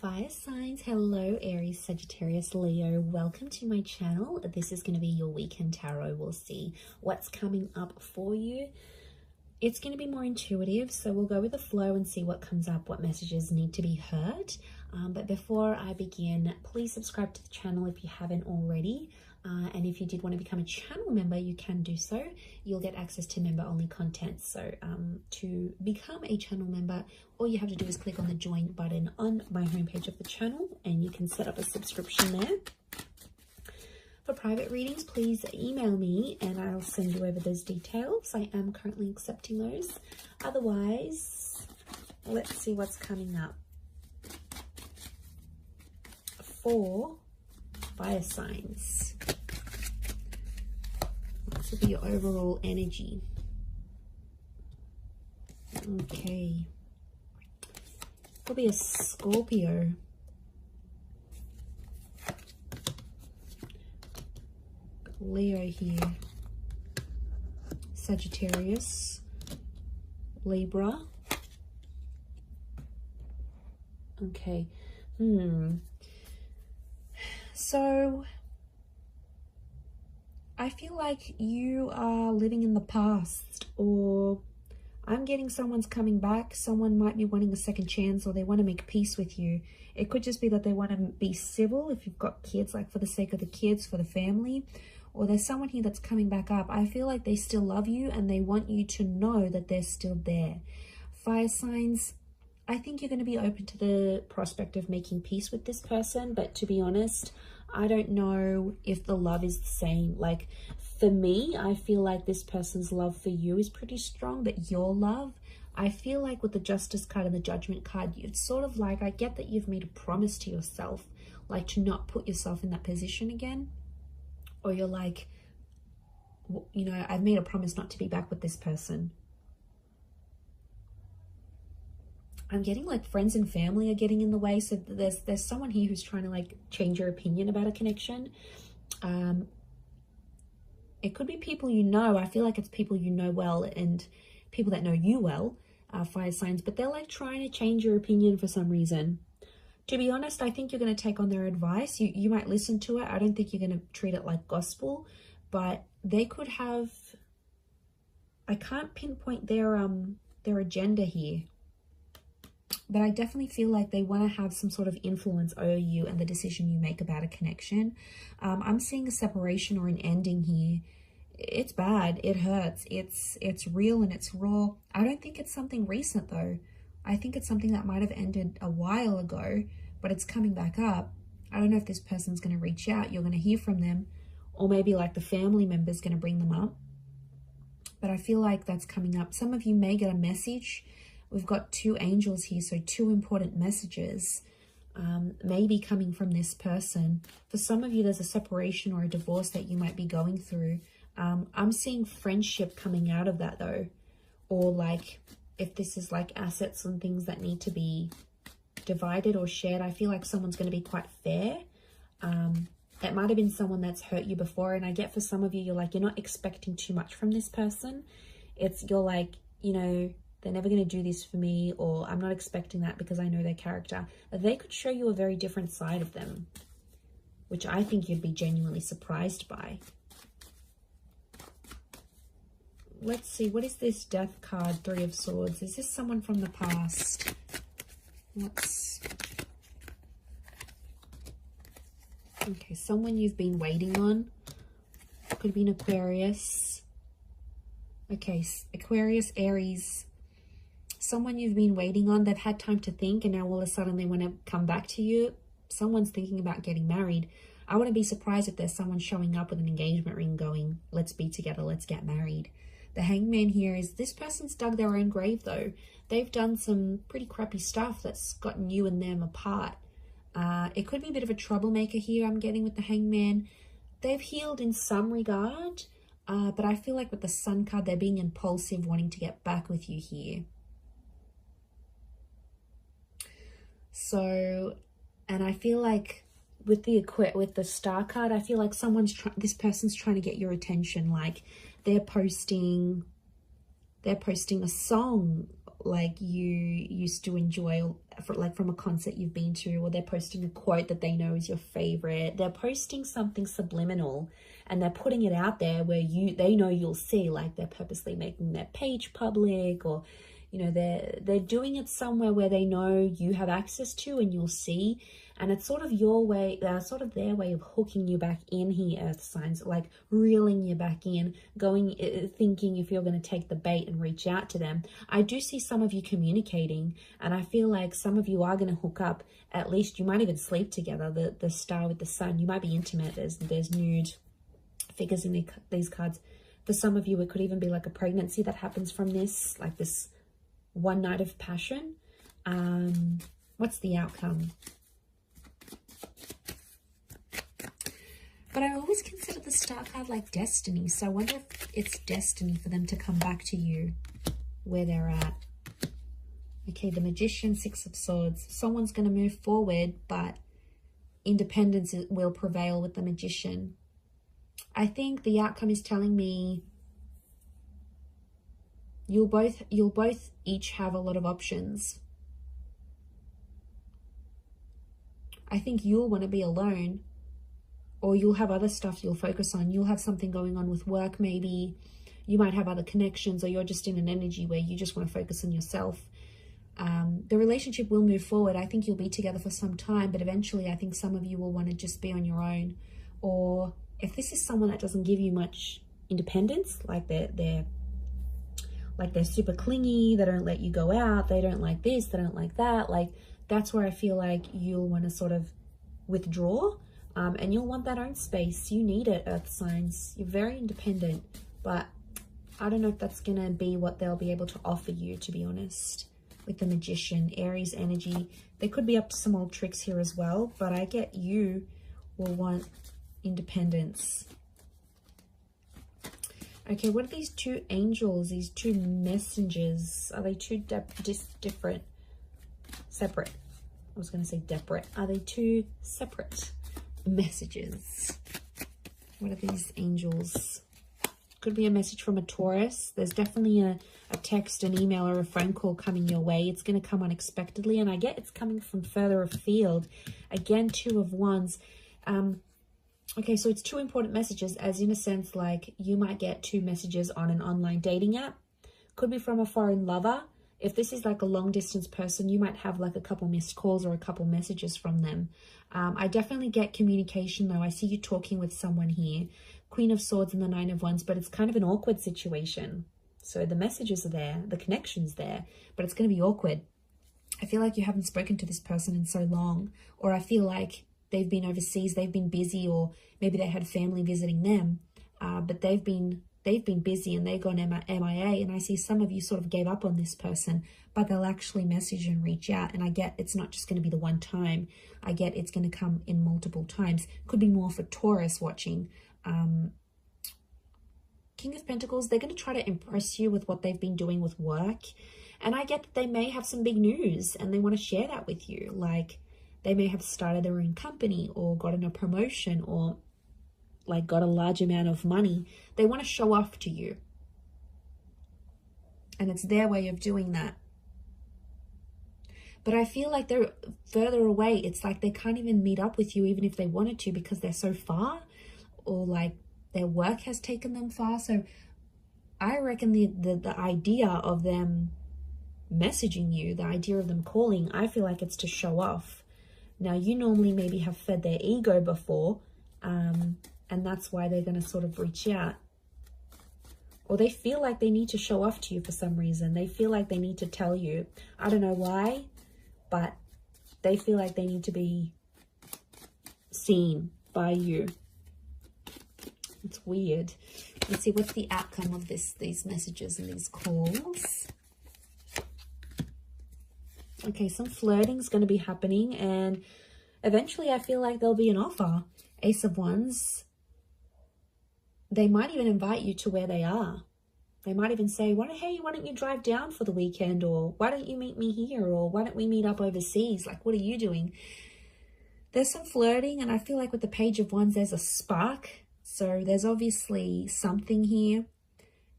Fire signs, hello Aries, Sagittarius, Leo, welcome to my channel. This is going to be your weekend tarot. We'll see what's coming up for you. It's going to be more intuitive, so we'll go with the flow and see what comes up, what messages need to be heard. But before I begin, please subscribe to the channel if you haven't already. And if you did want to become a channel member, you can do so. You'll get access to member-only content. So to become a channel member, all you have to do is click on the join button on my homepage of the channel, and you can set up a subscription there. For private readings, please email me and I'll send you over those details. I am currently accepting those. Otherwise, let's see what's coming up for fire signs. This will be your overall energy. Okay. Could be a Scorpio. Leo here. Sagittarius. Libra. Okay. So I feel like you are living in the past, or I'm getting someone's coming back. Someone might be wanting a second chance, or they want to make peace with you. It could just be that they want to be civil if you've got kids, like for the sake of the kids, for the family. Or there's someone here that's coming back up. I feel like they still love you and they want you to know that they're still there. Fire signs, I think you're going to be open to the prospect of making peace with this person. But to be honest, I don't know if the love is the same. Like for me, I feel like this person's love for you is pretty strong, but your love, I feel like with the Justice card and the Judgment card, it's sort of like, I get that you've made a promise to yourself, like to not put yourself in that position again. Or you're like, you know, I've made a promise not to be back with this person. I'm getting like friends and family are getting in the way. So there's someone here who's trying to like change your opinion about a connection. It could be people you know. I feel like it's people you know well and people that know you well, fire signs. But they're like trying to change your opinion for some reason. To be honest, I think you're going to take on their advice. You might listen to it. I don't think you're going to treat it like gospel. But they could have... I can't pinpoint their agenda here. But I definitely feel like they want to have some sort of influence over you and the decision you make about a connection. I'm seeing a separation or an ending here. It's bad. It hurts. It's real and it's raw. I don't think it's something recent though. I think it's something that might have ended a while ago, but it's coming back up. I don't know if this person's going to reach out. You're going to hear from them, or maybe like the family member's going to bring them up. But I feel like that's coming up. Some of you may get a message. We've got two angels here, so two important messages maybe coming from this person. For some of you, there's a separation or a divorce that you might be going through. I'm seeing friendship coming out of that though, or like if this is like assets and things that need to be divided or shared, I feel like someone's going to be quite fair. It might have been someone that's hurt you before, and I get for some of you, you're like, you're not expecting too much from this person. You're like, you know, they're never going to do this for me, or I'm not expecting that because I know their character. They could show you a very different side of them, which I think you'd be genuinely surprised by. Let's see, what is this Death card, Three of Swords? Is this someone from the past? Okay, someone you've been waiting on. Could be an Aquarius. Okay, Aquarius, Aries. Someone you've been waiting on. They've had time to think, and now all of a sudden they want to come back to you. Someone's thinking about getting married. I wouldn't be surprised if there's someone showing up with an engagement ring going, let's be together, let's get married. The Hangman here is this person's dug their own grave though. They've done some pretty crappy stuff that's gotten you and them apart. It could be a bit of a troublemaker here, I'm getting with the Hangman. They've healed in some regard, but I feel like with the Sun card, they're being impulsive, wanting to get back with you here. So, and I feel like with the Star card, I feel like this person's trying to get your attention. Like they're posting a song like you used to enjoy, like from a concert you've been to, or they're posting a quote that they know is your favorite. They're posting something subliminal and they're putting it out there where they know you'll see, like they're purposely making their page public, or you know, they're doing it somewhere where they know you have access to and you'll see. And it's sort of your way, sort of their way of hooking you back in here, earth signs, like reeling you back in, thinking if you're going to take the bait and reach out to them. I do see some of you communicating, and I feel like some of you are going to hook up. At least you might even sleep together. The star with the sun, you might be intimate. There's nude figures in these cards. For some of you, it could even be like a pregnancy that happens from this, like this one night of passion. What's the outcome? But I always consider the star card like destiny. So I wonder if it's destiny for them to come back to you where they're at. Okay, the Magician, Six of Swords. Someone's going to move forward, but independence will prevail with the Magician. I think the outcome is telling me you'll both each have a lot of options. I think you'll want to be alone, or you'll have other stuff you'll focus on. You'll have something going on with work, maybe. You might have other connections, or you're just in an energy where you just want to focus on yourself. The relationship will move forward. I think you'll be together for some time, but eventually I think some of you will want to just be on your own. Or if this is someone that doesn't give you much independence, like they're super clingy, they don't let you go out, they don't like this, they don't like that, like that's where I feel like you'll want to sort of withdraw. And you'll want that own space. You need it, earth signs. You're very independent, but I don't know if that's going to be what they'll be able to offer you, to be honest. With the Magician, Aries energy, they could be up to some old tricks here as well, but I get you will want independence. Okay, what are these two angels, these two messengers? Are they two different? Separate. I was going to say separate. Are they two separate messages? What are these angels? Could be a message from a Taurus. There's definitely a text, an email, or a phone call coming your way. It's going to come unexpectedly, and I get it's coming from further afield. Again, Two of Wands. Okay, so it's two important messages, as in a sense, like you might get two messages on an online dating app. Could be from a foreign lover. If this is like a long distance person, you might have like a couple missed calls or a couple messages from them. I definitely get communication though. I see you talking with someone here. Queen of Swords and the Nine of Wands, but it's kind of an awkward situation. So the messages are there, the connection's there, but it's going to be awkward. I feel like you haven't spoken to this person in so long, or I feel like they've been overseas, they've been busy, or maybe they had family visiting them, but they've been busy and they've gone MIA, and I see some of you sort of gave up on this person, but they'll actually message and reach out, and I get it's not just going to be the one time. I get it's going to come in multiple times. Could be more for Taurus watching. King of Pentacles, they're going to try to impress you with what they've been doing with work, and I get that they may have some big news and they want to share that with you. Like they may have started their own company or gotten a promotion or like got a large amount of money. They want to show off to you, and it's their way of doing that. But I feel like they're further away. It's like they can't even meet up with you even if they wanted to, because they're so far, or like their work has taken them far. So I reckon the idea of them messaging you, the idea of them calling, I feel like it's to show off. Now, you normally maybe have fed their ego before, and that's why they're going to sort of reach out. Or they feel like they need to show off to you for some reason. They feel like they need to tell you. I don't know why, but they feel like they need to be seen by you. It's weird. Let's see, what's the outcome of these messages and these calls? Okay, some flirting is going to be happening, and eventually I feel like there'll be an offer. Ace of Wands. They might even invite you to where they are. They might even say, hey, why don't you drive down for the weekend? Or why don't you meet me here? Or why don't we meet up overseas? Like, what are you doing? There's some flirting, and I feel like with the Page of Wands, there's a spark. So there's obviously something here.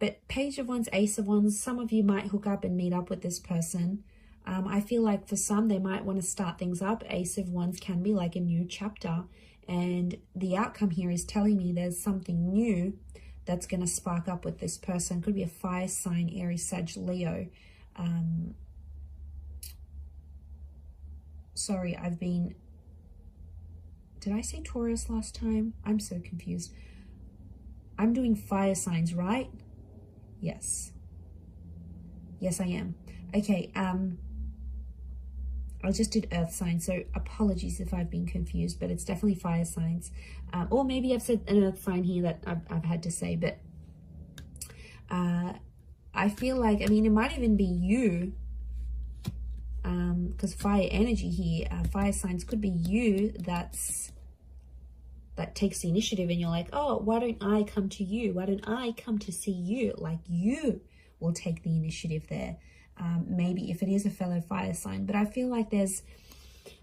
But Page of Wands, Ace of Wands, some of you might hook up and meet up with this person. I feel like for some, they might want to start things up. Ace of Wands can be like a new chapter. And the outcome here is telling me there's something new that's going to spark up with this person. Could be a fire sign, Aries, Sag, Leo. Sorry, did I say Taurus last time? I'm so confused. I'm doing fire signs, right? Yes. Yes, I am. Okay, I just did earth signs, so apologies if I've been confused, but it's definitely fire signs. Or maybe I've said an earth sign here that I've had to say, but I feel like, I mean, it might even be you, because fire energy here, fire signs could be you that takes the initiative, and you're like, oh, why don't I come to you? Why don't I come to see you? Like, you will take the initiative there. Maybe if it is a fellow fire sign, but I feel like there's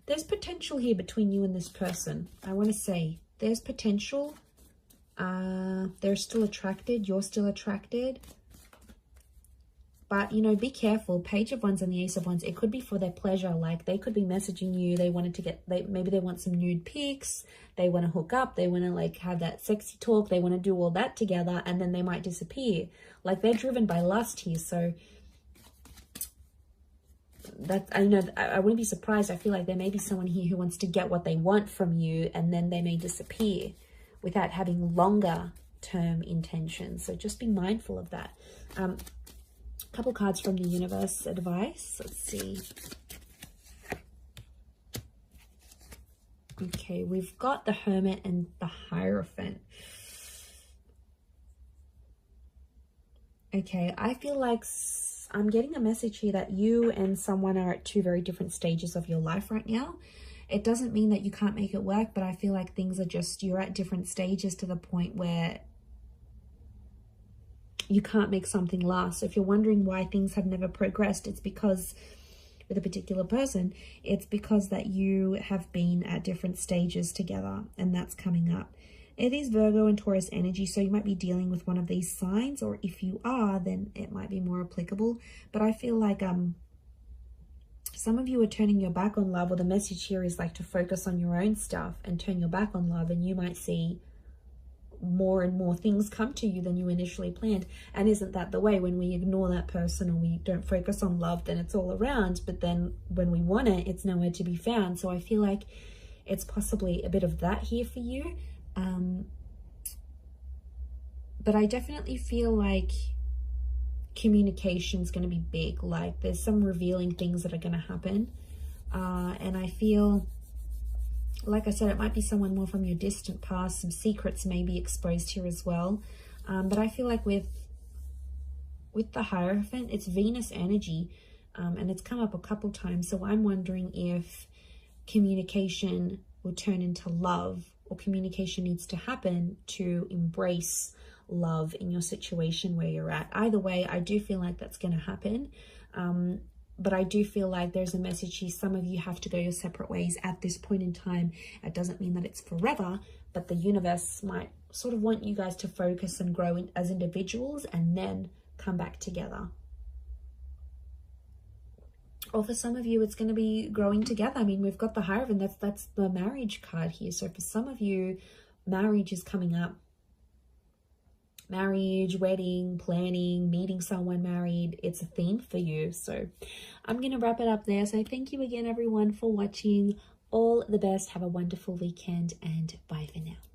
potential here between you and this person. I want to say there's potential. They're still attracted. You're still attracted. But, you know, be careful. Page of Wands and the Ace of Wands, it could be for their pleasure. Like, they could be messaging you. They wanted to maybe they want some nude pics. They want to hook up. They want to, like, have that sexy talk. They want to do all that together, and then they might disappear. Like, they're driven by lust here. So, I know, I wouldn't be surprised. I feel like there may be someone here who wants to get what they want from you, and then they may disappear without having longer term intentions. So just be mindful of that. Couple cards from the universe advice. Let's see. Okay, we've got the Hermit and the Hierophant. Okay, I feel like I'm getting a message here that you and someone are at two very different stages of your life right now. It doesn't mean that you can't make it work, but I feel like things are just, you're at different stages to the point where you can't make something last. So if you're wondering why things have never progressed, it's because with a particular person, it's because that you have been at different stages together, and that's coming up. It is Virgo and Taurus energy, so you might be dealing with one of these signs, or if you are, then it might be more applicable. But I feel like some of you are turning your back on love, or the message here is like to focus on your own stuff and turn your back on love, and you might see more and more things come to you than you initially planned. And isn't that the way? When we ignore that person or we don't focus on love, then it's all around, but then when we want it, it's nowhere to be found. So I feel like it's possibly a bit of that here for you. But I definitely feel like communication is going to be big. Like, there's some revealing things that are going to happen. And I feel, like I said, it might be someone more from your distant past. Some secrets may be exposed here as well. But I feel like with the Hierophant, it's Venus energy. And it's come up a couple times. So I'm wondering if communication will turn into love, or communication needs to happen to embrace love in your situation where you're at. Either way, I do feel like that's going to happen. But I do feel like there's a message here. Some of you have to go your separate ways at this point in time. It doesn't mean that it's forever, but the universe might sort of want you guys to focus and grow as individuals and then come back together. Or for some of you, it's going to be growing together. I mean, we've got the Hierophant. That's the marriage card here. So for some of you, marriage is coming up. Marriage, wedding, planning, meeting someone married. It's a theme for you. So I'm going to wrap it up there. So thank you again, everyone, for watching. All the best. Have a wonderful weekend, and bye for now.